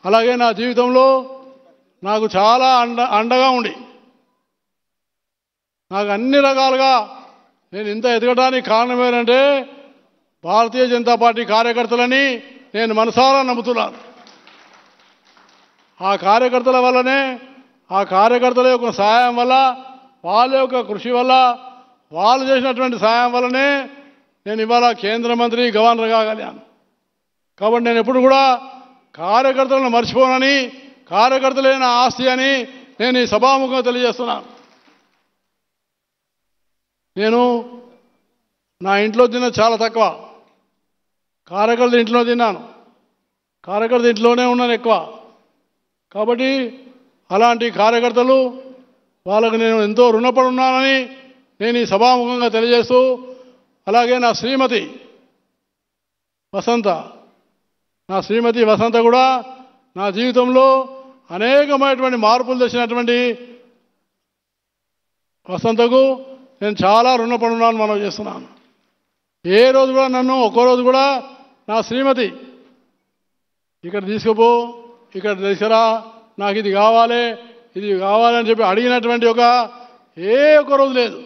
అలాగే నా జీవితంలో నాకు చాలా అండగా ఉండి నాకు అన్ని రకాలుగా నేను ఇంత ఎదగడానికి కారణం ఏంటంటే భారతీయ జనతా పార్టీ కార్యకర్తలని నేను మనసారా నమ్ముతున్నాను. ఆ కార్యకర్తల వల్లనే, ఆ కార్యకర్తల యొక్క సహాయం వల్ల, వాళ్ళ యొక్క కృషి వల్ల, వాళ్ళు చేసినటువంటి సహాయం వల్లనే నేను ఇవాళ కేంద్ర మంత్రి గవర్నర్ కాగలిగాను. కాబట్టి నేను ఎప్పుడు కూడా కార్యకర్తలను మర్చిపోనని, కార్యకర్తలైన ఆస్తి అని నేను ఈ సభాముఖంగా తెలియజేస్తున్నాను. నేను నా ఇంట్లో తిన్న చాలా తక్కువ, కార్యకర్తల ఇంట్లో తిన్నాను, కార్యకర్త ఇంట్లోనే ఉన్నాను ఎక్కువ. కాబట్టి అలాంటి కార్యకర్తలు వాళ్ళకు నేను ఎంతో రుణపడి ఉన్నానని నేను ఈ సభాముఖంగా తెలియజేస్తూ, అలాగే నా శ్రీమతి వసంత కూడా నా జీవితంలో అనేకమైనటువంటి మార్పులు తెచ్చినటువంటి వసంతకు నేను చాలా రుణపడి ఉన్నాను మనం చేస్తున్నాను. ఏ రోజు కూడా నన్ను ఒక్కరోజు కూడా నా శ్రీమతి ఇక్కడ తీసుకుపో, ఇక్కడ తీసుకురా, నాకు ఇది కావాలి అని చెప్పి అడిగినటువంటి ఒక్క రోజు లేదు.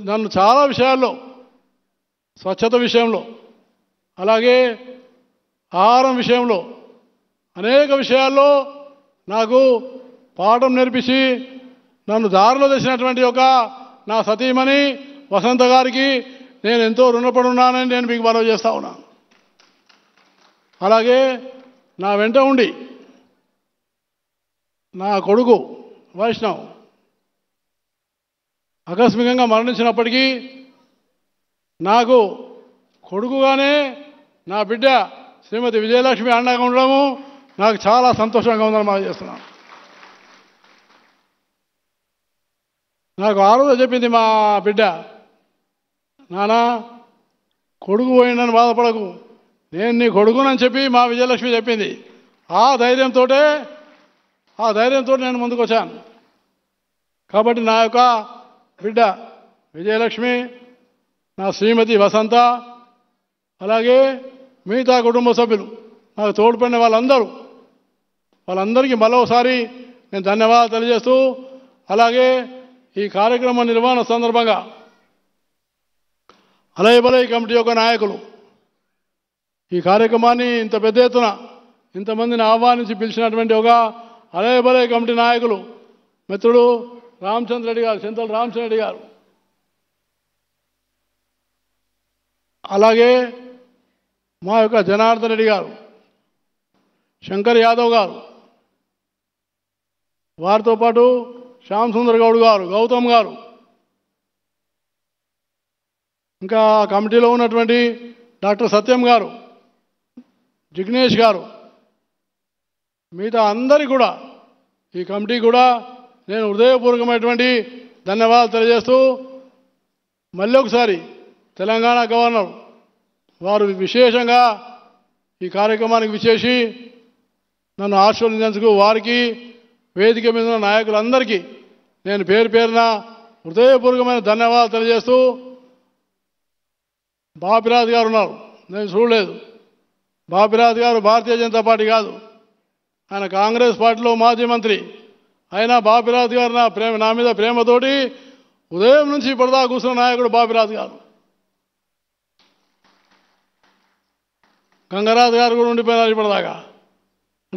నన్ను చాలా విషయాల్లో, స్వచ్ఛత విషయంలో, అలాగే ఆహారం విషయంలో, అనేక విషయాల్లో నాకు పాఠం నేర్పించి నన్ను దారిలో తెచ్చినటువంటి నా సతీమణి వసంత గారికి నేను ఎంతో రుణపడి ఉన్నానని నేను మీకు మనవి చేస్తా ఉన్నాను. అలాగే నా వెంట ఉండి నా కొడుకు వైష్ణవ్ ఆకస్మికంగా మరణించినప్పటికీ నాకు కొడుకుగానే నా బిడ్డ శ్రీమతి విజయలక్ష్మి అండగా ఉండడము నాకు చాలా సంతోషంగా ఉందని మనం చేస్తున్నాను. నాకు ఆ రోజు చెప్పింది మా బిడ్డ, నాన్న కొడుకు పోయిందని బాధపడకు, నేను నీ కొడుకునని చెప్పి మా విజయలక్ష్మి చెప్పింది. ఆ ధైర్యంతో నేను ముందుకు వచ్చాను. కాబట్టి నా యొక్క బిడ్డ విజయలక్ష్మి, నా శ్రీమతి వసంత, అలాగే మిగతా కుటుంబ సభ్యులు, నాకు తోడ్పడిన వాళ్ళందరికీ మరోసారి నేను ధన్యవాదాలు తెలియజేస్తూ, అలాగే ఈ కార్యక్రమ నిర్వహణ సందర్భంగా అలయబలయ కమిటీ యొక్క నాయకులు ఈ కార్యక్రమాన్ని ఇంత పెద్ద ఎత్తున ఇంతమందిని ఆహ్వానించి పిలిచినటువంటి అలయబలయ కమిటీ నాయకులు మిత్రుడు రామచంద్ర రెడ్డి గారు, చింతల రామచంద్ర రెడ్డి గారు, అలాగే మా యొక్క జనార్దన్ రెడ్డి గారు, శంకర్ యాదవ్ గారు, వారితో పాటు శ్యామ్ సుందర్ గౌడ్ గారు, గౌతమ్ గారు, ఇంకా కమిటీలో ఉన్నటువంటి డాక్టర్ సత్యం గారు, జిగ్నేష్ గారు, మిగతా అందరికీ కూడా ఈ కమిటీ కూడా నేను హృదయపూర్వకమైనటువంటి ధన్యవాదాలు తెలియజేస్తూ, మళ్ళీ ఒకసారి తెలంగాణ గవర్నర్ వారు విశేషంగా ఈ కార్యక్రమానికి విచ్చేసి నన్ను ఆశీర్వదించేందుకు వారికి, వేదిక మీద ఉన్న నాయకులందరికీ నేను పేరు పేరున హృదయపూర్వకమైన ధన్యవాదాలు తెలియజేస్తూ, బాపిరాజు గారు ఉన్నారు, నేను చూడలేదు. బాపిరాజు గారు భారతీయ జనతా పార్టీ కాదు, ఆయన కాంగ్రెస్ పార్టీలో మాజీ మంత్రి. అయినా బాపిరాజు గారు నా మీద ప్రేమతోటి ఉదయం నుంచి ఇప్పటిదాకా కూర్చున్న నాయకుడు బాపిరాజు గారు. గంగరాజు గారు కూడా ఉండిపోయినారు ఇప్పటిదాకా.